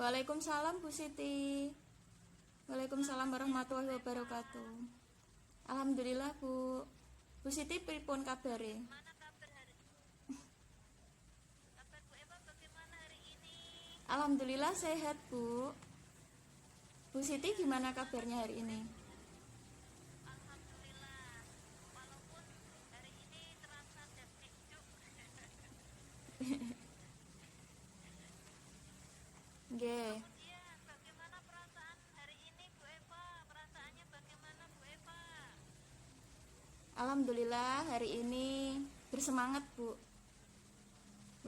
Waalaikumsalam Bu Siti. Waalaikumsalam warahmatullahi wabarakatuh. Alhamdulillah Bu. Bu Siti pripun kabare? Mana kabar hari? Kabar Bu Eva bagaimana hari ini? Alhamdulillah sehat Bu. Bu Siti gimana kabarnya hari ini? Alhamdulillah. Walaupun hari ini terasa sejuk. Nggih. Kemudian bagaimana perasaan hari ini Bu Eva? Perasaannya bagaimana Bu Eva? Alhamdulillah hari ini bersemangat Bu.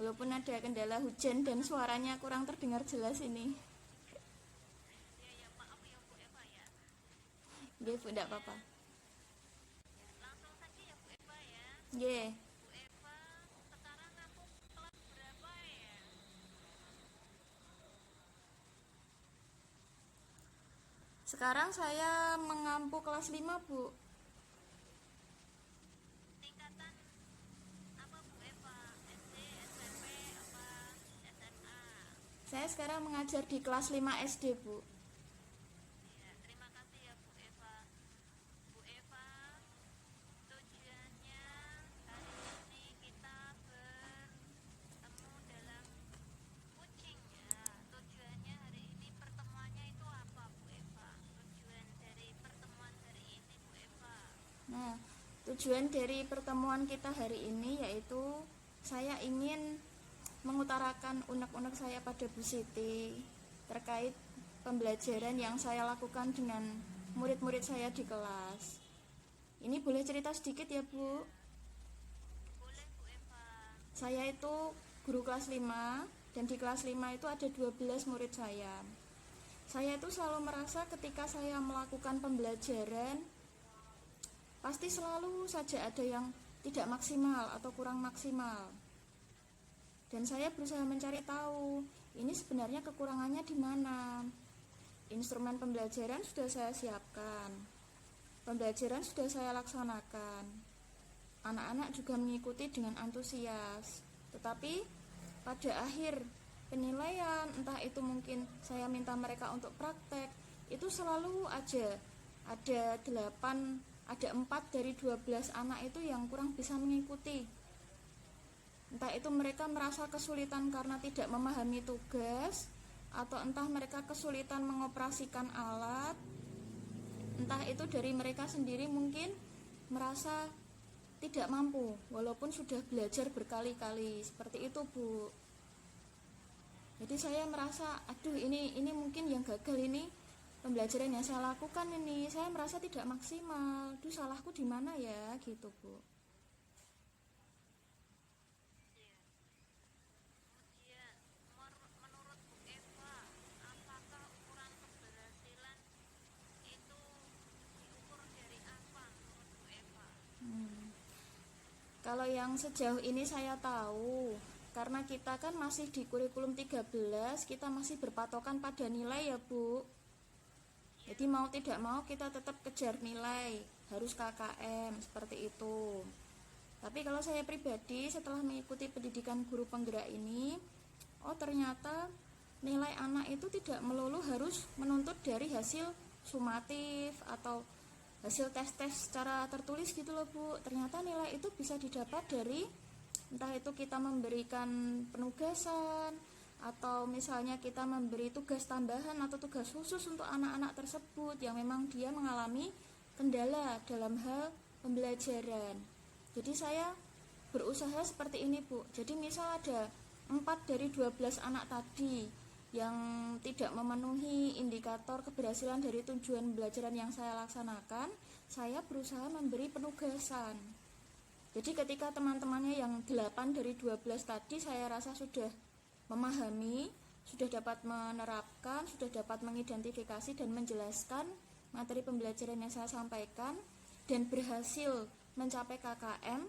Walaupun ada kendala hujan dan suaranya kurang terdengar jelas ini. Ya maaf ya Bu Eva ya. Nggih Bu, enggak apa-apa. Langsung saja ya Bu Eva ya. Nggih. Bu Eva sekarang aku kelas berapa ya? Sekarang saya mengampu kelas 5 Bu. Tingkatan apa Bu Eva? SD, SMP, apa SMA? Saya sekarang mengajar di kelas 5 SD Bu. Ya, terima kasih ya Bu Eva. Bu Eva, tujuannya hari ini kita bertemu dalam coaching ya. Tujuannya hari ini pertemuannya itu apa Bu Eva? Tujuan dari pertemuan hari ini Bu Eva. Nah, tujuan dari pertemuan kita hari ini yaitu saya ingin mengutarakan unek-unek saya pada Bu Siti terkait pembelajaran yang saya lakukan dengan murid-murid saya di kelas. Ini boleh cerita sedikit ya Bu? Boleh Bu Eva. Saya itu guru kelas 5 dan di kelas 5 itu ada 12 murid saya. Saya itu selalu merasa ketika saya melakukan pembelajaran pasti selalu saja ada yang tidak maksimal atau kurang maksimal. Dan saya berusaha mencari tahu, ini sebenarnya kekurangannya di mana. Instrumen pembelajaran sudah saya siapkan. Pembelajaran sudah saya laksanakan. Anak-anak juga mengikuti dengan antusias. Tetapi pada akhir penilaian, entah itu mungkin saya minta mereka untuk praktek, itu selalu aja ada 4 dari 12 anak itu yang kurang bisa mengikuti. Entah itu mereka merasa kesulitan karena tidak memahami tugas, atau entah mereka kesulitan mengoperasikan alat, entah itu dari mereka sendiri mungkin merasa tidak mampu walaupun sudah belajar berkali-kali. Seperti itu Bu. Jadi saya merasa aduh ini mungkin yang gagal ini pembelajaran yang saya lakukan ini. Saya merasa tidak maksimal. Duh, salahku di mana ya gitu Bu. Ya. Kemudian menurut Bu Eva, apakah ukuran keberhasilan itu diukur dari apa menurut Bu Eva? Kalau yang sejauh ini saya tahu, karena kita kan masih di kurikulum 13, kita masih berpatokan pada nilai ya Bu. Jadi mau tidak mau kita tetap kejar nilai, harus KKM, seperti itu. Tapi kalau saya pribadi setelah mengikuti pendidikan guru penggerak ini, oh ternyata nilai anak itu tidak melulu harus menuntut dari hasil sumatif atau hasil tes-tes secara tertulis gitu loh Bu. Ternyata nilai itu bisa didapat dari entah itu kita memberikan penugasan atau misalnya kita memberi tugas tambahan atau tugas khusus untuk anak-anak tersebut yang memang dia mengalami kendala dalam hal pembelajaran. Jadi saya berusaha seperti ini Bu. Jadi misal ada 4 dari 12 anak tadi yang tidak memenuhi indikator keberhasilan dari tujuan pembelajaran yang saya laksanakan, saya berusaha memberi penugasan. Jadi ketika teman-temannya yang 8 dari 12 tadi saya rasa sudah memahami, sudah dapat menerapkan, sudah dapat mengidentifikasi dan menjelaskan materi pembelajaran yang saya sampaikan dan berhasil mencapai KKM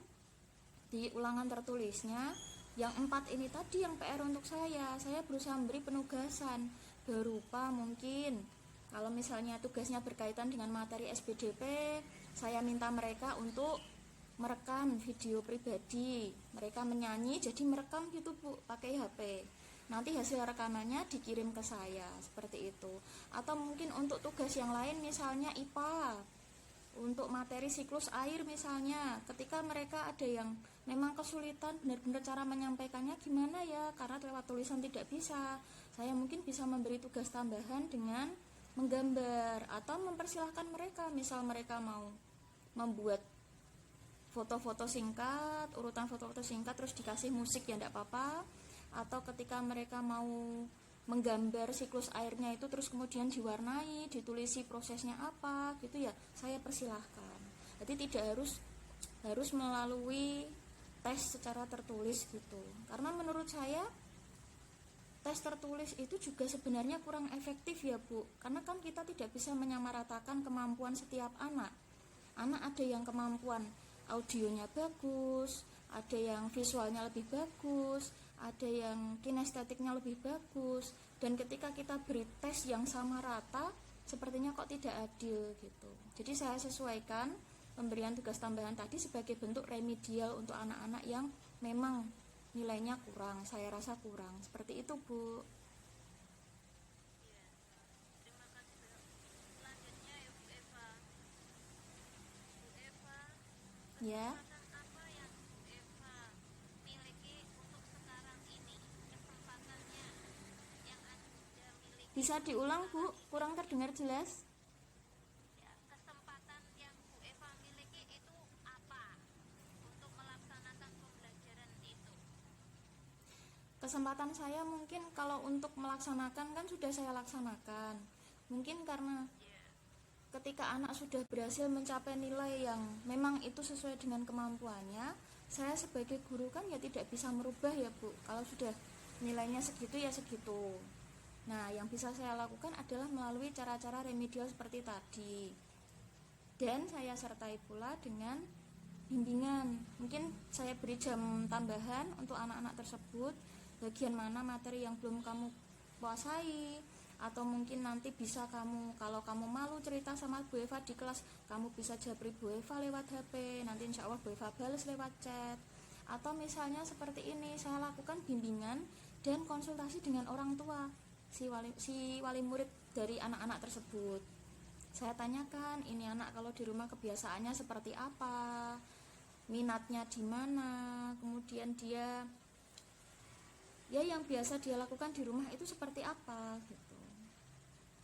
di ulangan tertulisnya. Yang 4 ini tadi yang PR untuk saya berusaha memberi penugasan berupa mungkin kalau misalnya tugasnya berkaitan dengan materi SPDP, saya minta mereka untuk merekam video pribadi, mereka menyanyi jadi merekam gitu Bu pakai HP. nanti hasil rekamannya dikirim ke saya, seperti itu. Atau mungkin untuk tugas yang lain, misalnya IPA, untuk materi siklus air misalnya, ketika mereka ada yang memang kesulitan benar-benar cara menyampaikannya gimana ya, karena lewat tulisan tidak bisa, saya mungkin bisa memberi tugas tambahan dengan menggambar, atau mempersilahkan mereka, misal mereka mau membuat foto-foto singkat, urutan foto-foto singkat terus dikasih musik ya enggak apa-apa. Atau ketika mereka mau menggambar siklus airnya itu terus kemudian diwarnai, ditulisi prosesnya apa gitu ya, saya persilahkan. Jadi tidak harus melalui tes secara tertulis gitu. Karena menurut saya tes tertulis itu juga sebenarnya kurang efektif ya Bu, karena kan kita tidak bisa menyamaratakan kemampuan setiap anak. Anak ada yang kemampuan audionya bagus, ada yang visualnya lebih bagus, ada yang kinestetiknya lebih bagus, dan ketika kita beri tes yang sama rata, sepertinya kok tidak adil gitu. Jadi saya sesuaikan pemberian tugas tambahan tadi sebagai bentuk remedial untuk anak-anak yang memang nilainya kurang, saya rasa kurang. Seperti itu Bu. Iya, terima kasih Bu. Selanjutnya ya Bu Eva. Bu Eva, Ya, kesempatan apa yang Bu Eva miliki untuk sekarang ini? Kesempatannya yang Anda miliki bisa untuk diulang Bu, sekarang ini. kurang terdengar jelas. Ya, kesempatan yang Bu Eva miliki itu apa untuk melaksanakan pembelajaran itu? Kesempatan saya mungkin kalau untuk melaksanakan kan sudah saya laksanakan. Mungkin karena Ya, ketika anak sudah berhasil mencapai nilai yang memang itu sesuai dengan kemampuannya, saya sebagai guru kan ya tidak bisa merubah ya Bu. Kalau sudah nilainya segitu ya segitu. Nah, yang bisa saya lakukan adalah melalui cara-cara remedial seperti tadi. Dan saya sertai pula dengan bimbingan. Mungkin saya beri jam tambahan untuk anak-anak tersebut, bagian mana materi yang belum kamu kuasai, atau mungkin nanti bisa kamu, kalau kamu malu cerita sama Bu Eva di kelas, kamu bisa japri Bu Eva lewat HP, nanti insya Allah Bu Eva balas lewat chat. Atau misalnya seperti ini, saya lakukan bimbingan dan konsultasi dengan orang tua si wali murid dari anak-anak tersebut. Saya tanyakan, ini anak kalau di rumah kebiasaannya seperti apa, minatnya di mana, kemudian dia ya yang biasa dia lakukan di rumah itu seperti apa gitu.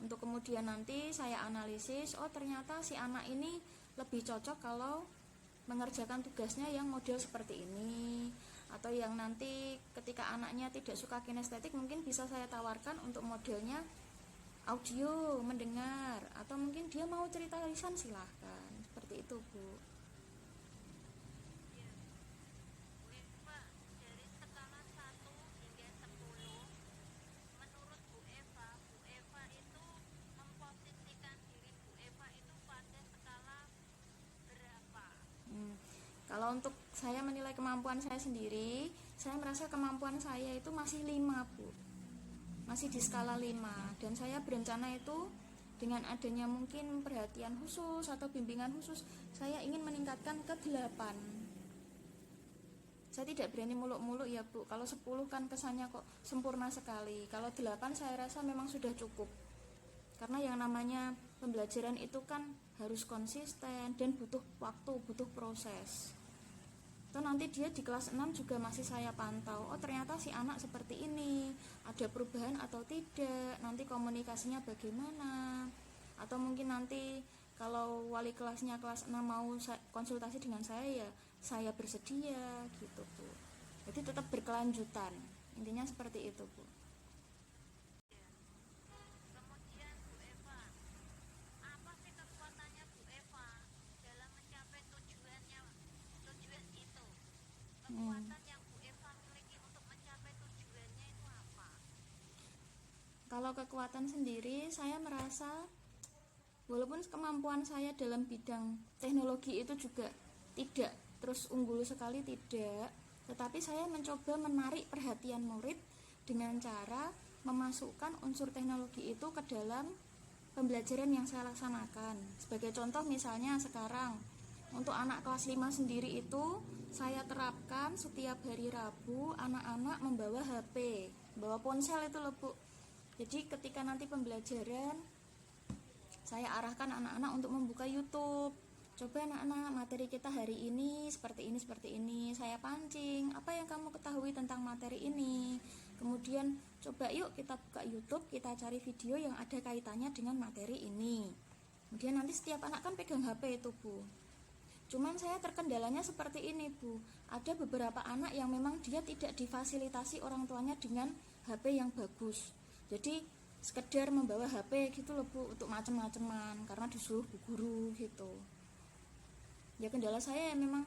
Untuk kemudian nanti saya analisis, oh ternyata si anak ini lebih cocok kalau mengerjakan tugasnya yang model seperti ini, atau yang nanti ketika anaknya tidak suka kinestetik mungkin bisa saya tawarkan untuk modelnya audio, mendengar, atau mungkin dia mau cerita lisan silahkan, seperti itu Bu. ya. Bu Eva, dari skala 1 hingga 10, menurut Bu Eva itu memposisikan diri Bu Eva itu pada skala berapa? Kalau untuk saya menilai kemampuan saya sendiri, saya merasa kemampuan saya itu masih 5 Bu, masih di skala 5, dan saya berencana itu dengan adanya mungkin perhatian khusus atau bimbingan khusus, saya ingin meningkatkan ke 8. Saya tidak berani muluk-muluk ya Bu, kalau 10 kan kesannya kok sempurna sekali, kalau 8 saya rasa memang sudah cukup. Karena yang namanya pembelajaran itu kan harus konsisten dan butuh waktu, butuh proses. Atau nanti dia di kelas 6 juga masih saya pantau, oh ternyata si anak seperti ini, ada perubahan atau tidak, nanti komunikasinya bagaimana. Atau mungkin nanti kalau wali kelasnya kelas 6 mau konsultasi dengan saya, ya saya bersedia gitu Bu. Jadi tetap berkelanjutan, intinya seperti itu Bu. Ya. Kemudian Bu Eva, apa sih kekuatannya Bu Eva dalam mencapai tujuan itu? Kekuatan yang Bu Eva miliki untuk mencapai tujuannya itu apa? Kalau kekuatan sendiri, saya merasa walaupun kemampuan saya dalam bidang teknologi itu juga tidak terus unggul sekali, tidak, tetapi saya mencoba menarik perhatian murid dengan cara memasukkan unsur teknologi itu ke dalam pembelajaran yang saya laksanakan. Sebagai contoh misalnya sekarang untuk anak kelas 5 sendiri itu saya terapkan setiap hari Rabu anak-anak membawa HP. bawa ponsel itu loh Bu. Jadi ketika nanti pembelajaran, saya arahkan anak-anak untuk membuka YouTube. Coba anak-anak, materi kita hari ini seperti ini, seperti ini. Saya pancing, apa yang kamu ketahui tentang materi ini. Kemudian coba yuk kita buka YouTube, kita cari video yang ada kaitannya dengan materi ini. Kemudian nanti setiap anak kan pegang HP itu Bu. Cuman saya terkendalanya seperti ini Bu. Ada beberapa anak yang memang dia tidak difasilitasi orang tuanya dengan HP yang bagus. Jadi sekedar membawa HP gitu loh Bu, untuk macem-maceman karena disuruh bu guru gitu. Ya kendala saya ya memang,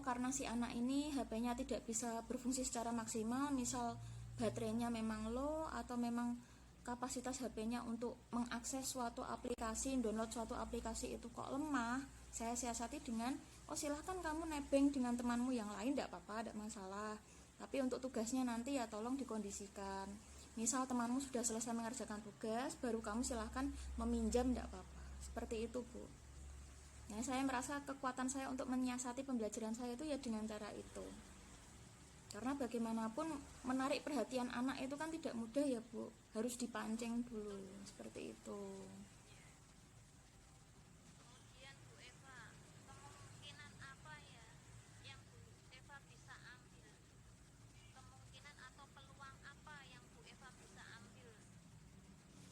karena si anak ini HP-nya tidak bisa berfungsi secara maksimal, misal baterainya memang low atau memang kapasitas HP-nya untuk mengakses suatu aplikasi, download suatu aplikasi itu kok lemah, saya siasati dengan, silahkan kamu nebeng dengan temanmu yang lain, tidak apa-apa, tidak masalah. Tapi untuk tugasnya nanti ya tolong dikondisikan. Misal temanmu sudah selesai mengerjakan tugas, baru kamu silahkan meminjam, tidak apa-apa. Seperti itu Bu. Nah, saya merasa kekuatan saya untuk menyiasati pembelajaran saya itu ya dengan cara itu. Karena bagaimanapun menarik perhatian anak itu kan tidak mudah ya Bu. Harus dipancing dulu, seperti itu. Kemudian Bu Eva, kemungkinan apa ya yang Bu Eva bisa ambil? Kemungkinan atau peluang apa yang Bu Eva bisa ambil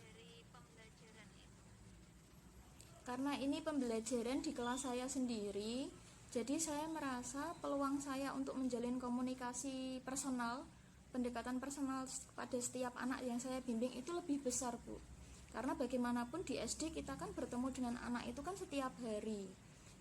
dari pembelajaran itu? Karena ini pembelajaran di kelas saya sendiri, jadi saya merasa peluang saya untuk menjalin komunikasi personal, pendekatan personal pada setiap anak yang saya bimbing itu lebih besar Bu. Karena bagaimanapun di SD kita kan bertemu dengan anak itu kan setiap hari.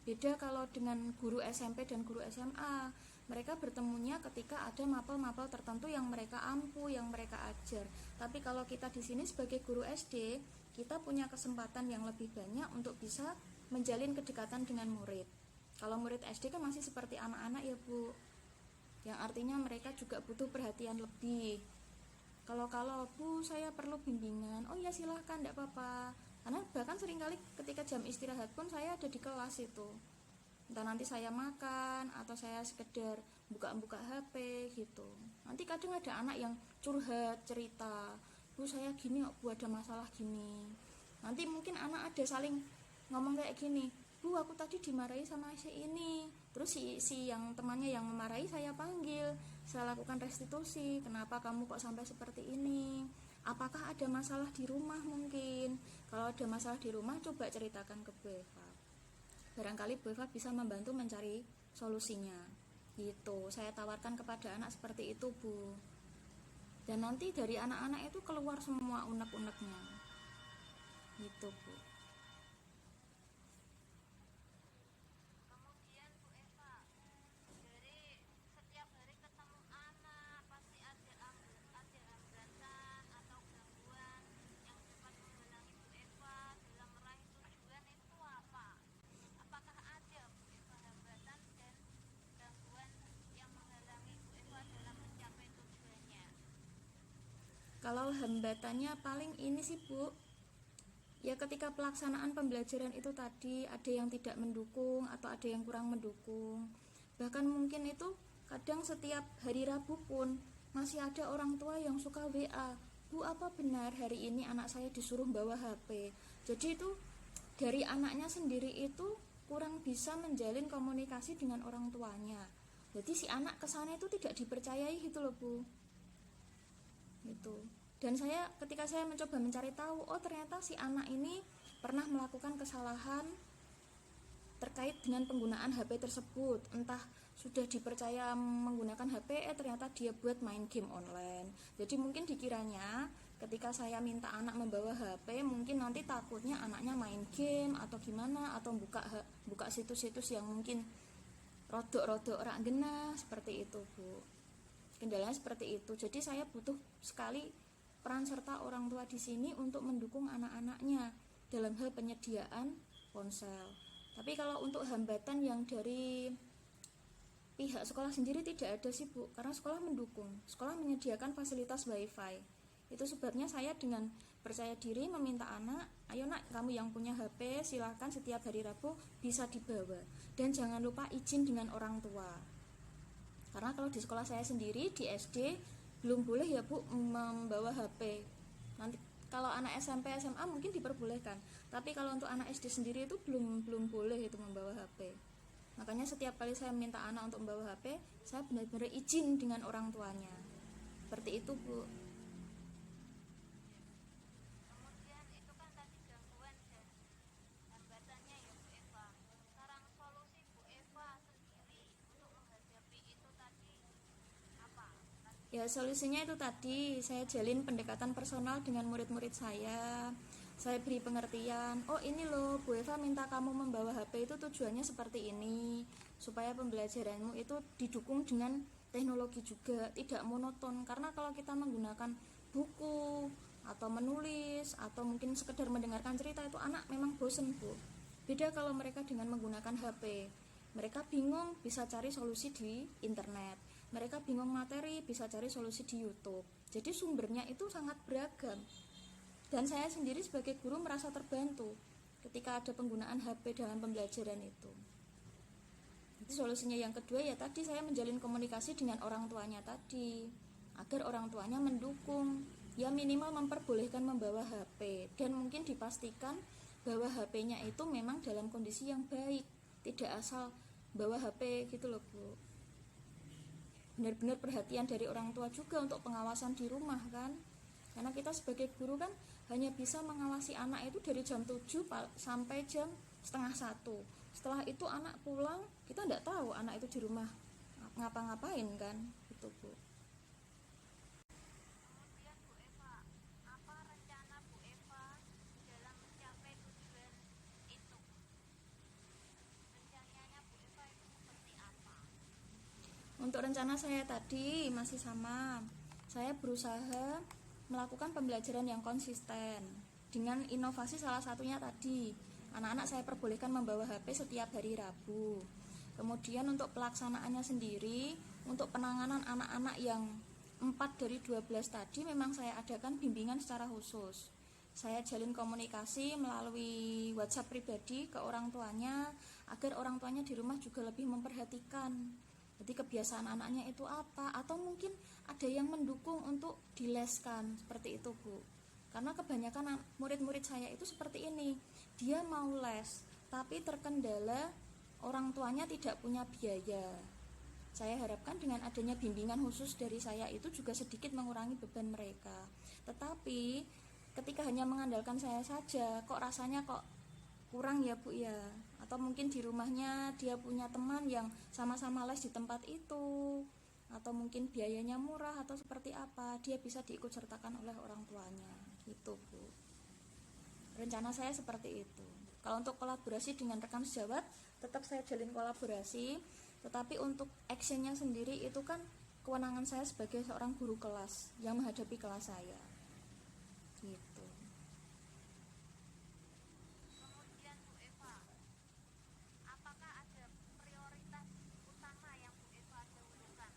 Beda kalau dengan guru SMP dan guru SMA, mereka bertemunya ketika ada mapel-mapel tertentu yang mereka ampu, yang mereka ajar. Tapi kalau kita di sini sebagai guru SD, kita punya kesempatan yang lebih banyak untuk bisa menjalin kedekatan dengan murid. Kalau murid SD kan masih seperti anak-anak ya Bu, yang artinya mereka juga butuh perhatian lebih. Kalau Bu saya perlu bimbingan, oh ya silahkan, tidak apa-apa. Karena bahkan seringkali ketika jam istirahat pun saya ada di kelas itu. Entah nanti saya makan atau saya sekedar buka-buka HP gitu. Nanti kadang ada anak yang curhat, cerita, Bu saya gini kok Bu, ada masalah gini. Nanti mungkin anak ada saling ngomong kayak gini, Bu aku tadi dimarahi sama si ini. Terus si yang temannya yang memarahi saya panggil, saya lakukan restitusi, kenapa kamu kok sampai seperti ini, apakah ada masalah di rumah mungkin. Kalau ada masalah di rumah coba ceritakan ke Bu Eva, barangkali Bu Eva bisa membantu mencari solusinya gitu. Saya tawarkan kepada anak seperti itu Bu. Dan nanti dari anak-anak itu keluar semua unek-uneknya gitu Bu. Kemudian Bu Eva, dari setiap hari ketemu anak pasti ada hambatan atau gangguan yang dapat menghalangi Bu Eva dalam meraih tujuan itu apa? Apakah ada Bu Eva hambatan dan gangguan yang menghalangi Bu Eva dalam mencapai tujuannya? Kalau hambatannya paling ini sih Bu, ya ketika pelaksanaan pembelajaran itu tadi ada yang tidak mendukung atau ada yang kurang mendukung. Bahkan mungkin itu kadang setiap hari Rabu pun masih ada orang tua yang suka WA, Bu apa benar hari ini anak saya disuruh bawa HP. Jadi itu dari anaknya sendiri itu kurang bisa menjalin komunikasi dengan orang tuanya. Jadi si anak kesana itu tidak dipercayai gitu loh Bu. Gitu. Dan ketika saya mencoba mencari tahu, ternyata si anak ini pernah melakukan kesalahan terkait dengan penggunaan HP tersebut. Entah sudah dipercaya menggunakan HP, ternyata dia buat main game online. Jadi mungkin dikiranya ketika saya minta anak membawa HP, mungkin nanti takutnya anaknya main game atau gimana, atau buka situs-situs yang mungkin rodok-rodok rak genah, seperti itu Bu. Kendalanya seperti itu. Jadi saya butuh sekali peran serta orang tua di sini untuk mendukung anak-anaknya dalam hal penyediaan ponsel. Tapi kalau untuk hambatan yang dari pihak sekolah sendiri tidak ada sih Bu, karena sekolah mendukung, sekolah menyediakan fasilitas wifi. Itu sebabnya saya dengan percaya diri meminta anak, ayo nak kamu yang punya HP silahkan setiap hari Rabu bisa dibawa, dan jangan lupa izin dengan orang tua. Karena kalau di sekolah saya sendiri di SD belum boleh ya Bu membawa HP. Nanti kalau anak SMP SMA mungkin diperbolehkan, tapi kalau untuk anak SD sendiri itu belum boleh itu membawa HP. Makanya setiap kali saya minta anak untuk membawa HP, saya benar-benar izin dengan orang tuanya. Seperti itu Bu. Kemudian itu kan tadi gangguan dan hambatannya ya Bu Eva. Sekarang solusi Bu Eva sendiri untuk menghadapi itu tadi apa? Ya solusinya itu tadi, saya jalin pendekatan personal dengan murid-murid saya. Saya beri pengertian, oh ini loh Bu Eva minta kamu membawa HP itu tujuannya seperti ini, supaya pembelajaranmu itu didukung dengan teknologi juga, tidak monoton. Karena kalau kita menggunakan buku atau menulis atau mungkin sekedar mendengarkan cerita, itu anak memang bosen Bu. Beda kalau mereka dengan menggunakan HP, mereka bingung bisa cari solusi di internet, mereka bingung materi bisa cari solusi di YouTube. Jadi sumbernya itu sangat beragam. Dan saya sendiri sebagai guru merasa terbantu ketika ada penggunaan HP dalam pembelajaran itu. Jadi solusinya yang kedua ya tadi, saya menjalin komunikasi dengan orang tuanya tadi, agar orang tuanya mendukung, ya minimal memperbolehkan membawa HP, dan mungkin dipastikan bahwa HP-nya itu memang dalam kondisi yang baik, tidak asal bawa HP gitu loh Bu. Benar-benar perhatian dari orang tua juga untuk pengawasan di rumah kan. Karena kita sebagai guru kan hanya bisa mengawasi anak itu dari jam 7 sampai jam setengah 1. Setelah itu anak pulang, kita tidak tahu anak itu di rumah ngapa-ngapain kan, gitu Bu. Kemudian Bu Eva, apa rencana Bu Eva dalam mencapai tujuan itu? Rencananya Bu Eva itu seperti apa? Untuk rencana saya tadi masih sama. Saya berusaha melakukan pembelajaran yang konsisten dengan inovasi, salah satunya tadi anak-anak saya perbolehkan membawa HP setiap hari Rabu. Kemudian untuk pelaksanaannya sendiri, untuk penanganan anak-anak yang 4 dari 12 tadi memang saya adakan bimbingan secara khusus. Saya jalin komunikasi melalui WhatsApp pribadi ke orang tuanya, agar orang tuanya di rumah juga lebih memperhatikan. Jadi kebiasaan anaknya itu apa, atau mungkin ada yang mendukung untuk dileskan, seperti itu Bu. Karena kebanyakan murid-murid saya itu seperti ini, dia mau les tapi terkendala orang tuanya tidak punya biaya. Saya harapkan dengan adanya bimbingan khusus dari saya itu juga sedikit mengurangi beban mereka. Tetapi ketika hanya mengandalkan saya saja, kok rasanya kok kurang ya Bu ya. Atau mungkin di rumahnya dia punya teman yang sama-sama les di tempat itu, atau mungkin biayanya murah atau seperti apa, dia bisa diikut sertakan oleh orang tuanya gitu Bu. Rencana saya seperti itu. Kalau untuk kolaborasi dengan rekan sejawat, tetap saya jalin kolaborasi, tetapi untuk actionnya sendiri itu kan kewenangan saya sebagai seorang guru kelas yang menghadapi kelas saya gitu. Kemudian Bu Eva, apakah ada prioritas utama yang Bu Eva dahulukan?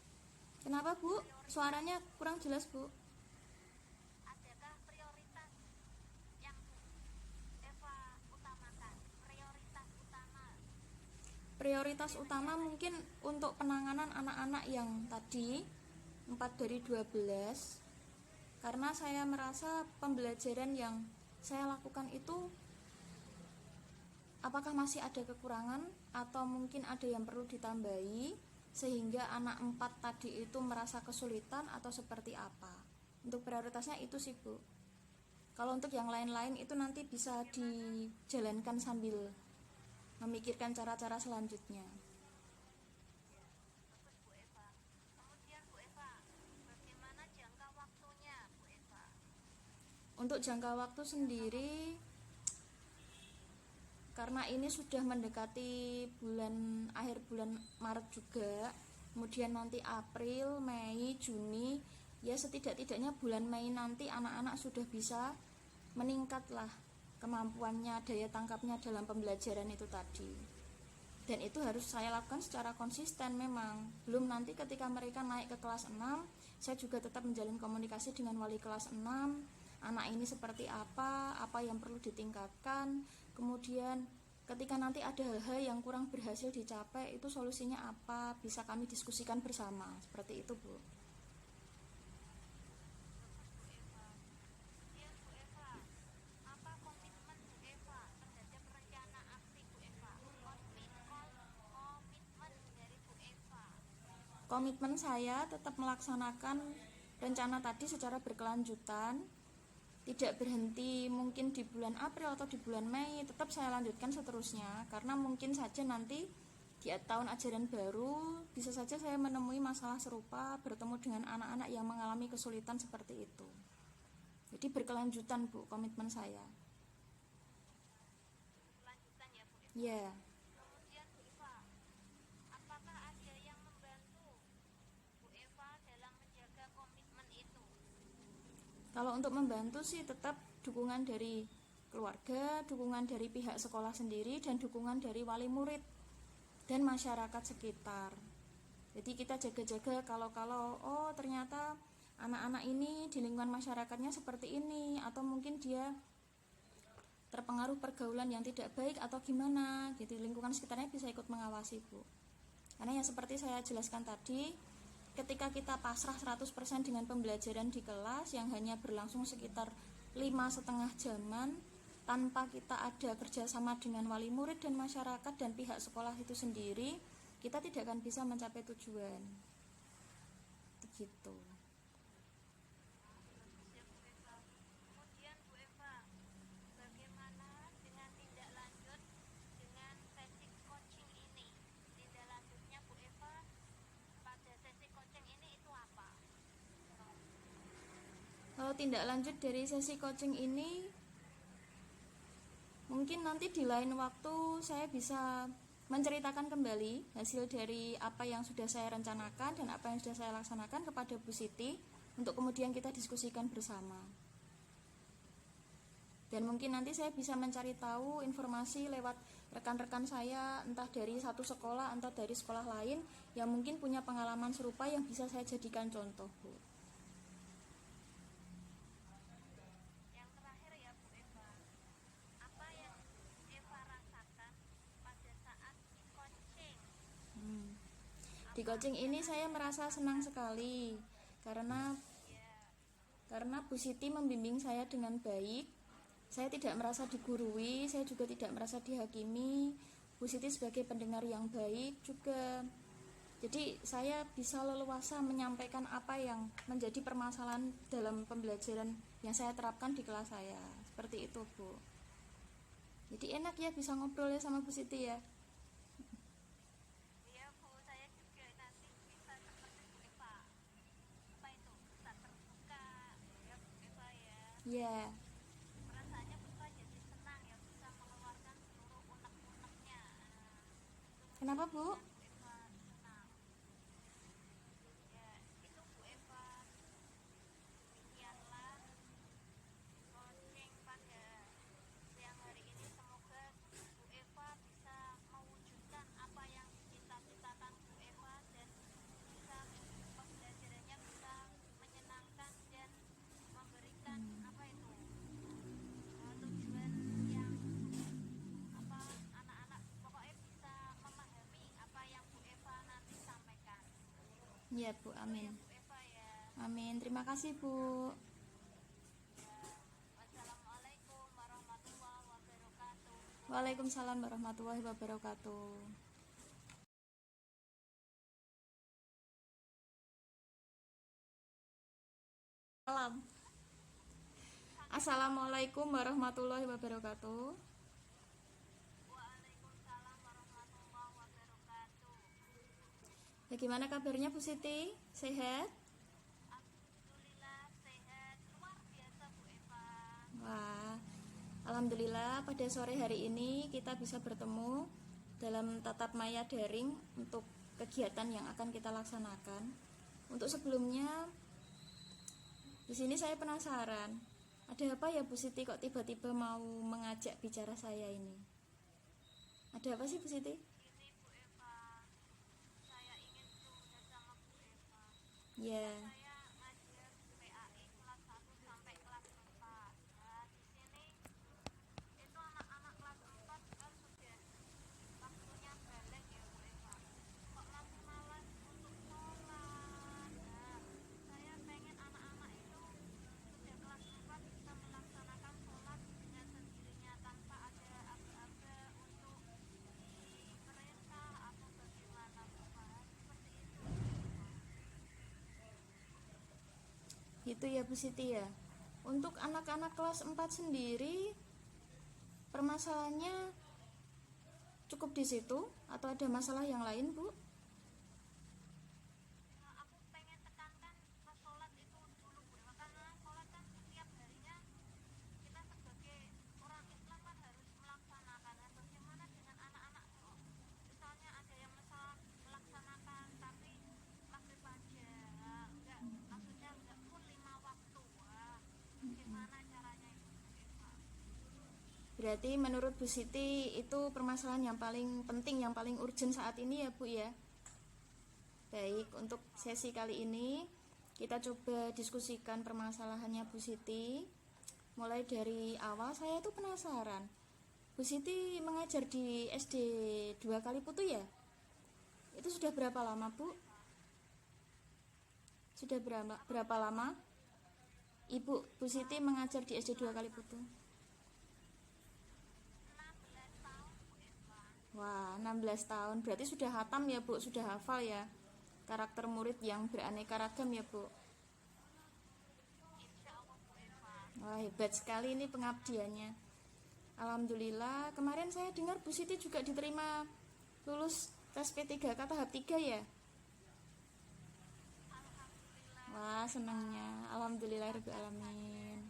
Kenapa Bu? Suaranya kurang jelas Bu. Adakah prioritas yang Bu Eva utamakan? Prioritas utama. Prioritas utama mungkin untuk penanganan anak-anak yang tadi 4 dari 12, karena saya merasa pembelajaran yang saya lakukan itu apakah masih ada kekurangan atau mungkin ada yang perlu ditambahi sehingga anak 4 tadi itu merasa kesulitan atau seperti apa. Untuk prioritasnya itu sih Bu. Kalau untuk yang lain-lain itu nanti bisa dijalankan sambil memikirkan cara-cara selanjutnya. Bagus Bu Eva. Kemudian Bu Eva, bagaimana jangka waktunya Bu Eva? Untuk jangka waktu sendiri, karena ini sudah mendekati akhir bulan Maret juga, kemudian nanti April, Mei, Juni, ya setidak-tidaknya bulan Mei nanti anak-anak sudah bisa meningkatlah kemampuannya, daya tangkapnya dalam pembelajaran itu tadi. Dan itu harus saya lakukan secara konsisten memang. Belum nanti ketika mereka naik ke kelas 6, saya juga tetap menjalin komunikasi dengan wali kelas 6, anak ini seperti apa yang perlu ditingkatkan. Kemudian ketika nanti ada hal-hal yang kurang berhasil dicapai, itu solusinya apa, bisa kami diskusikan bersama, seperti itu Bu. komitmen saya tetap melaksanakan rencana tadi secara berkelanjutan, tidak berhenti mungkin di bulan April atau di bulan Mei, tetap saya lanjutkan seterusnya, karena mungkin saja nanti di tahun ajaran baru bisa saja saya menemui masalah serupa, bertemu dengan anak-anak yang mengalami kesulitan seperti itu. Jadi berkelanjutan Bu, komitmen saya. Lanjutan ya Bu Eva. Ya. Kemudian Bu Eva, apakah ada yang membantu Bu Eva dalam menjaga komitmen itu? Kalau untuk membantu sih tetap dukungan dari keluarga, dukungan dari pihak sekolah sendiri, dan dukungan dari wali murid dan masyarakat sekitar. Jadi kita jaga-jaga kalau oh ternyata anak-anak ini di lingkungan masyarakatnya seperti ini, atau mungkin dia terpengaruh pergaulan yang tidak baik atau gimana, gitu lingkungan sekitarnya bisa ikut mengawasi Bu. Karena yang seperti saya jelaskan tadi, ketika kita pasrah 100% dengan pembelajaran di kelas yang hanya berlangsung sekitar 5,5 jaman, tanpa kita ada kerjasama dengan wali murid dan masyarakat dan pihak sekolah itu sendiri, kita tidak akan bisa mencapai tujuan. Begitu. Ya Bu Eva. Kemudian Bu Eva, bagaimana dengan tindak lanjut dengan sesi coaching ini? Tindak lanjutnya Bu Eva pada sesi coaching ini itu apa? Kalau tindak lanjut dari sesi coaching ini, mungkin nanti di lain waktu saya bisa menceritakan kembali hasil dari apa yang sudah saya rencanakan dan apa yang sudah saya laksanakan kepada Bu Siti, untuk kemudian kita diskusikan bersama. Dan mungkin nanti saya bisa mencari tahu informasi lewat rekan-rekan saya, entah dari satu sekolah, entah dari sekolah lain yang mungkin punya pengalaman serupa yang bisa saya jadikan contoh Bu. Yang terakhir ya Bu Eva, apa yang Eva rasakan pada saat di coaching? Di coaching ini saya merasa senang sekali karena Bu Siti membimbing saya dengan baik. Saya tidak merasa digurui, saya juga tidak merasa dihakimi. Bu Siti sebagai pendengar yang baik juga. Jadi saya bisa leluasa menyampaikan apa yang menjadi permasalahan dalam pembelajaran yang saya terapkan di kelas saya. Seperti itu Bu. Jadi enak ya bisa ngobrol ya sama Bu Siti ya. Iya Bu, saya juga nanti bisa seperti Bu Eva. Apa itu? Bisa terbuka ya Bu Eva ya. Ya. Perasaannya Bu Eva jadi senang ya bisa mengeluarkan seluruh unek-uneknya. Kenapa Bu? Bu Eva senang. Ya, itu Bu Eva. Demikianlah coaching pada siang hari ini. Semoga Bu Eva bisa mewujudkan apa yang dicita-citakan Bu Eva dan bisa pembelajarannya bisa menyenangkan dan memberikan apa itu tujuan yang apa anak-anak pokoknya bisa memahami apa yang Bu Eva nanti sampaikan. Ya Bu, Itu ya amin. Bu Eva ya. Amin, terima kasih Bu. Wassalamualaikum warahmatullahi wabarakatuh. Waalaikumsalam warahmatullahi wabarakatuh. Salam. Assalamualaikum warahmatullahi wabarakatuh. Waalaikumsalam warahmatullahi wabarakatuh. Bagaimana kabarnya Bu Siti? Sehat? Alhamdulillah sehat luar biasa Bu Eva. Wah, alhamdulillah pada sore hari ini kita bisa bertemu dalam tatap maya daring untuk kegiatan yang akan kita laksanakan. Untuk sebelumnya, di sini saya penasaran, ada apa ya Bu Siti kok tiba-tiba mau mengajak bicara saya ini? Ada apa sih Bu Siti? Ini Bu Eva, saya ingin curhat sama Bu Eva. Ya, Saya ngajar PAI kelas 1 sampai kelas 4. Nah, di sini itu anak-anak kelas 4 kan sudah waktunya balik ya Bu Eva. Kok masih malas untuk sholat? Nah, saya pengen anak-anak itu sudah kelas 4 bisa melaksanakan sholat dengan sendirinya tanpa ada aba-aba untuk Gitu ya Bu Siti ya. Untuk anak-anak kelas 4 sendiri permasalahannya cukup di situ atau ada masalah yang lain Bu? Aku pengen tekankan ke sholat itu dulu Bu Eva, karena sholat kan setiap harinya kita sebagai orang Islam kan harus melaksanakan. Nah, bagaimana dengan anak-anak tuh? Misalnya ada yang melaksanakan tapi maghrib aja, enggak, maksudnya enggak full 5 waktu. Wah, gimana caranya itu Bu Eva? Berarti menurut Bu Siti itu permasalahan yang paling penting, yang paling urgent saat ini ya Bu ya. Baik, untuk sesi kali ini kita coba diskusikan permasalahannya Bu Siti. Mulai dari awal saya tuh penasaran. Bu Siti mengajar di SD 2 kali putu ya? Itu sudah berapa lama Bu? Sudah berapa lama Ibu Bu Siti mengajar di SD 2 kali putu? 16 tahun Bu Eva. Wah, 16 tahun. Berarti sudah hatam ya Bu, sudah hafal ya. Karakter murid yang beraneka ragam ya Bu. Insya Allah Bu Eva. Wah, hebat sekali ini pengabdiannya. Alhamdulillah, kemarin saya dengar Bu Siti juga diterima lulus tes P3K tahap 3 ya. Alhamdulillah. Wah, senangnya. Alhamdulillahirrahmanirrahim.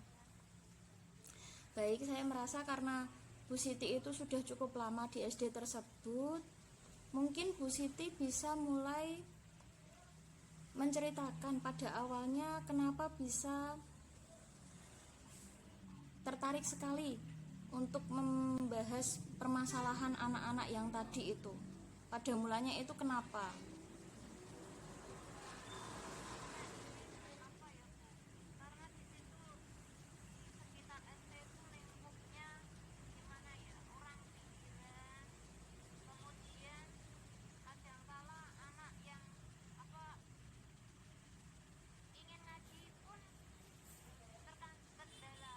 Baik, saya merasa karena Bu Siti itu sudah cukup lama di SD tersebut, mungkin Bu Siti bisa mulai menceritakan pada awalnya kenapa bisa tertarik sekali untuk membahas permasalahan anak-anak yang tadi itu. Pada mulanya itu kenapa? Apa ya Bu? Karena di situ di sekitar SD itu lingkupnya gimana ya, orang pinggiran, kemudian kadangkala anak yang apa ingin ngaji pun terkendala.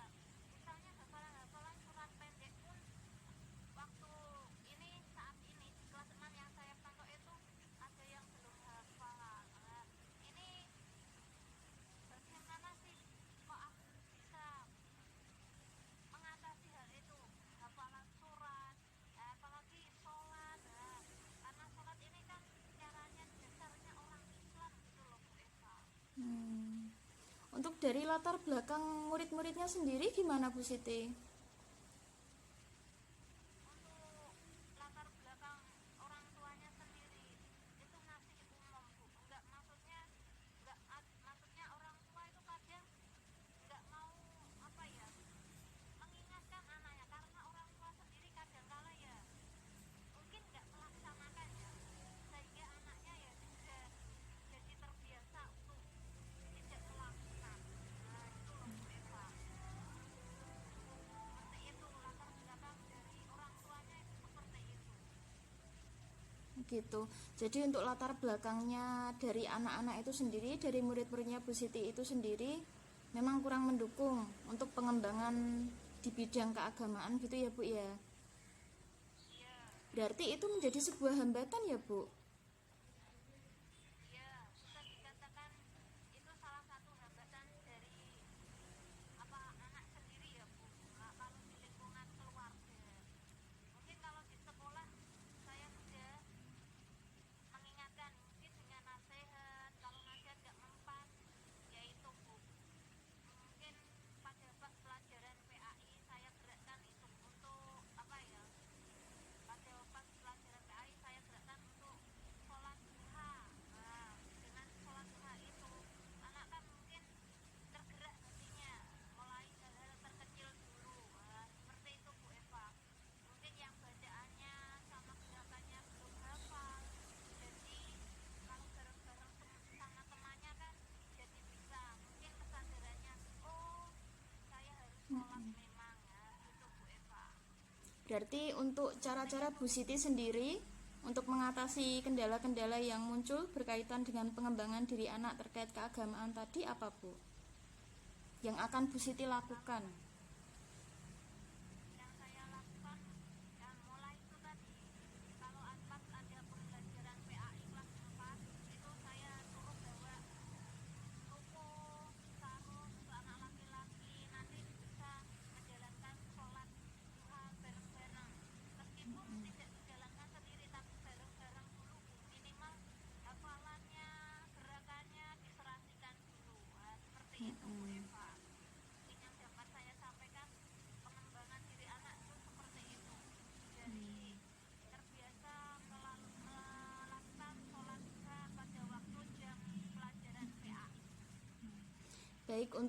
Misalnya hafalan-hafalan surat pendek pun waktu ini saat ini di kelas 6 yang saya pantau itu ada yang belum hafal. Nah, ini bagaimana sih kok aku bisa mengatasi hal itu, hafalan surat, apalagi sholat. Nah, karena sholat ini kan caranya dasarnya orang Islam gitu loh Bu Eva. Untuk dari latar belakang murid-muridnya sendiri gimana Bu Siti? Untuk latar belakang orang tuanya sendiri itu masih umum Bu, enggak maksudnya maksudnya orang tua itu kadang nggak mau apa ya, mengingatkan anaknya, karena orang tua sendiri kadang kala ya mungkin nggak melaksanakan ya, sehingga anaknya ya juga jadi terbiasa untuk tidak melakukan. Nah itu loh Bu Eva, seperti itu latar belakang dari orang tuanya itu seperti itu. Gitu. Jadi untuk latar belakangnya dari anak-anak itu sendiri, dari murid-muridnya Bu Siti itu sendiri memang kurang mendukung untuk pengembangan di bidang keagamaan gitu ya Bu ya. Iya, Berarti itu menjadi sebuah hambatan ya Bu. iya, bisa dikatakan itu salah satu hambatan dari apa anak sendiri ya Bu. Nah, kalau di lingkungan keluarga, mungkin kalau di sekolah saya sudah mengingatkan mungkin dengan nasihat, kalau nasihat nggak mempan yaitu Bu, mungkin pada pelajaran PAI saya gerakkan itu untuk apa ya, pada pas pelajaran PAI saya gerakkan untuk sholat duha. Nah, dengan sholat duha itu anak kan mungkin tergerak hatinya, mulai hal-hal terkecil dulu. Nah, seperti itu Bu Eva, mungkin yang bacaannya sama gerakannya belum hafal, jadi kalau bareng-bareng sama temannya kan jadi bisa mungkin kesadarannya, oh saya harus sholat memang ya gitu Bu Eva. Berarti untuk cara-cara Bu Siti sendiri untuk mengatasi kendala-kendala yang muncul berkaitan dengan pengembangan diri anak terkait keagamaan tadi apa Bu? Yang akan Bu Siti lakukan? Yang saya lakukan ya mulai itu tadi, kalau pas ada pembelajaran PAI kelas 4 itu saya suruh bawa buku, sarung,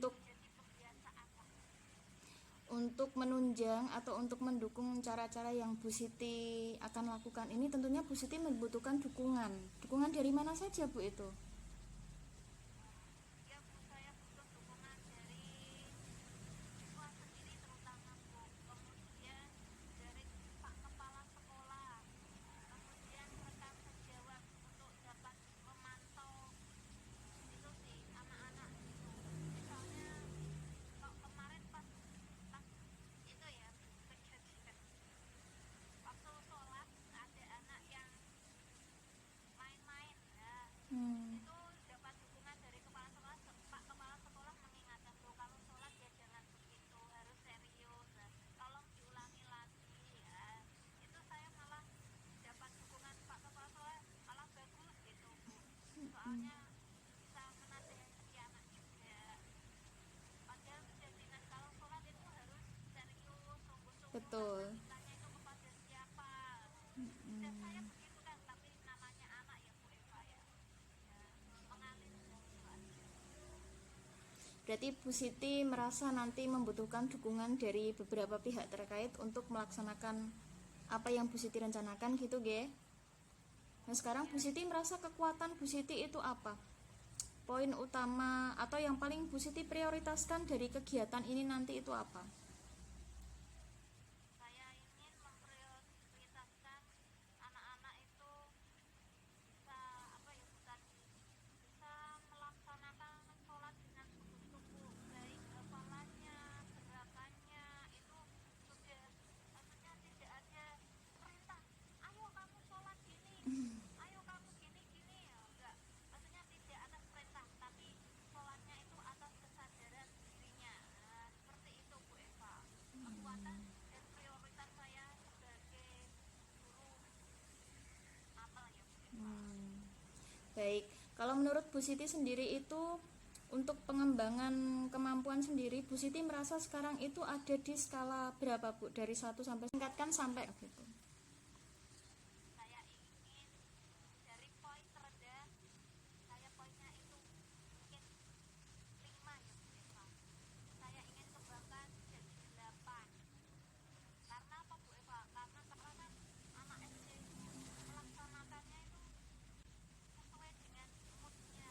jadi kebiasaan lah. untuk menunjang atau untuk mendukung cara-cara yang Bu Siti akan lakukan ini, tentunya Bu Siti membutuhkan dukungan. Dukungan dari mana saja Bu itu? Ya Bu, saya butuh dukungan dari siswa sendiri terutama Bu, kemudian dari Pak Kepala Sekolah, kemudian rekan sejawat untuk dapat memantau itu sih anak-anak itu. Misalnya kalau kemarin pas itu ya kejadian waktu sholat ada anak yang main-main ya, itu dapat dukungan dari kepala sekolah. Pak Kepala Sekolah mengingatkan tuh kalau sholat ya jangan begitu, harus serius, nah, tolong diulangi lagi ya. Itu saya malah dapat dukungan Pak Kepala Sekolah, malah bagus gitu Bu, soalnya bisa menasehati anak juga. Padahal kejadian kalau sholat itu harus serius, sungguh-sungguh, Betul. karena mintanya itu kepada siapa. Dan saya begitu kan, tapi namanya anak ya Bu Eva ya, ya mengalir begitu aja. Berarti Bu Siti merasa nanti membutuhkan dukungan dari beberapa pihak terkait untuk melaksanakan apa yang Bu Siti rencanakan gitu, Ge. Nah, sekarang Bu Siti merasa kekuatan Bu Siti itu apa? Poin utama atau yang paling Bu Siti prioritaskan dari kegiatan ini nanti itu apa? Saya ingin memprioritaskan anak-anak itu bisa apa ya, bukan bisa melaksanakan sholat dengan sungguh-sungguh, baik hafalannya, gerakannya itu sudah, maksudnya tidak ada perintah, ayo kamu sholat gini, ayo kamu gini-gini ya, enggak, maksudnya tidak atas perintah, tapi sholatnya itu atas kesadaran dirinya. Nah, seperti itu Bu Eva, kekuatan dan prioritas saya sebagai guru apel ya Bu Eva. Baik, kalau menurut Bu Siti sendiri itu untuk pengembangan kemampuan sendiri, Bu Siti merasa sekarang itu ada di skala berapa Bu? Dari 1 sampai tingkatkan sampai gitu. Saya ingin dari poin terendah, saya poinnya itu mungkin 5 ya Bu Eva. Saya ingin kembangkan jadi 8. Karena apa Bu Eva? Karena sekarang kan anak SD itu melaksanakannya itu sesuai dengan moodnya,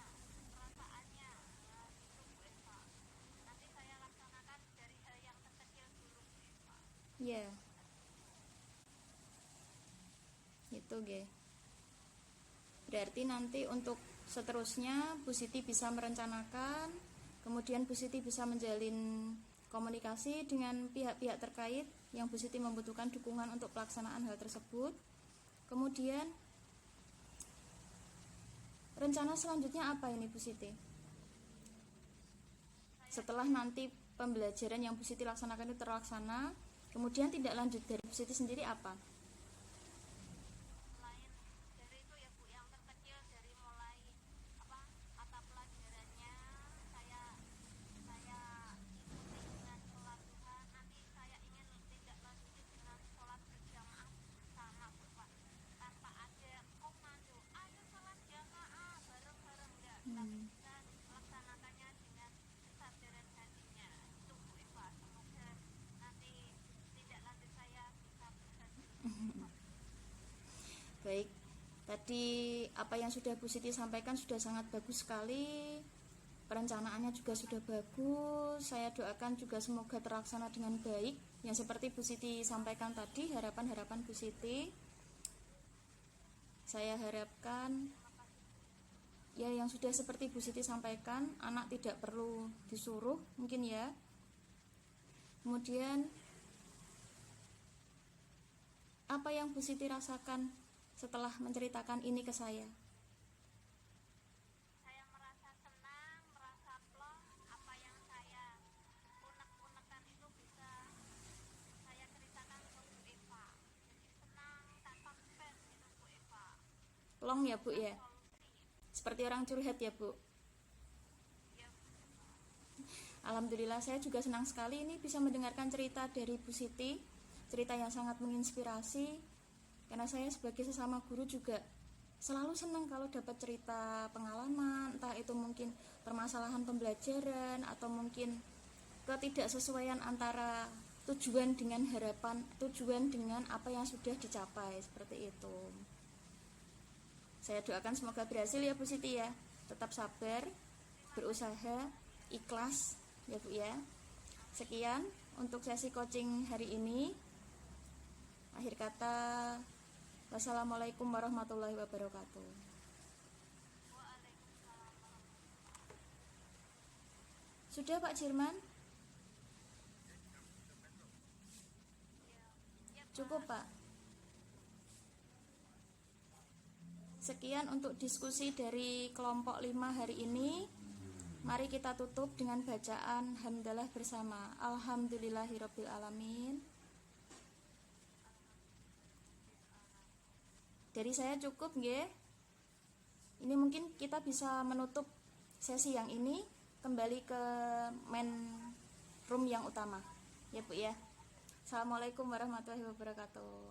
perasaannya, nah, gitu Bu Eva. Nanti saya laksanakan dari hal yang terkecil dulu Bu Eva. Iya. Itu, Ge. Berarti nanti untuk seterusnya Bu Siti bisa merencanakan, kemudian Bu Siti bisa menjalin komunikasi dengan pihak-pihak terkait yang Bu Siti membutuhkan dukungan untuk pelaksanaan hal tersebut. Kemudian rencana selanjutnya apa ini Bu Siti? Setelah nanti pembelajaran yang Bu Siti laksanakan itu terlaksana, kemudian tindak lanjut dari Bu Siti sendiri apa? Selain dari itu ya Bu, yang terkecil dari mulai apa mata pelajarannya saya ikuti dengan sholat duha. Nanti saya ingin tidak lanjuti dengan sholat berjamaah bersama Bu Pak, tanpa ada komando ayo sholat jamaah bareng-bareng, enggak, tapi bisa melaksanakannya dengan kesadaran hatinya. Itu Bu Eva, semoga nanti tidak lanjut saya bisa berhasil. Baik, tadi apa yang sudah Bu Siti sampaikan sudah sangat bagus sekali. Perencanaannya juga sudah bagus. Saya doakan juga semoga terlaksana dengan baik. Yang seperti Bu Siti sampaikan tadi, harapan-harapan Bu Siti. Saya harapkan ya yang sudah seperti Bu Siti sampaikan, anak tidak perlu disuruh mungkin ya. Kemudian apa yang Bu Siti rasakan setelah menceritakan ini ke saya? Saya merasa senang, merasa plong, apa yang saya unek-unekan itu bisa saya ceritakan ke Bu Eva. Jadi senang tanpa pen itu Bu Eva. Plong ya Bu ya? Solusi. Seperti orang curhat ya Bu? Ya, Alhamdulillah saya juga senang sekali ini bisa mendengarkan cerita dari Bu Siti. Cerita yang sangat menginspirasi. Karena saya sebagai sesama guru juga selalu senang kalau dapat cerita pengalaman, entah itu mungkin permasalahan pembelajaran atau mungkin ketidaksesuaian antara tujuan dengan harapan, tujuan dengan apa yang sudah dicapai, seperti itu. Saya doakan semoga berhasil ya Bu Siti ya. Tetap sabar, berusaha, ikhlas ya Bu ya. Sekian untuk sesi coaching hari ini. Akhir kata, wassalamualaikum warahmatullahi wabarakatuh. Sudah Pak Jirman? Cukup Pak. Sekian untuk diskusi dari kelompok 5 hari ini. Mari kita tutup dengan bacaan hamdalah bersama. Alhamdulillahirabbil alamin. Dari saya cukup nggih. Ini mungkin kita bisa menutup sesi yang ini, kembali ke main room yang utama. Ya Bu ya. Assalamualaikum warahmatullahi wabarakatuh.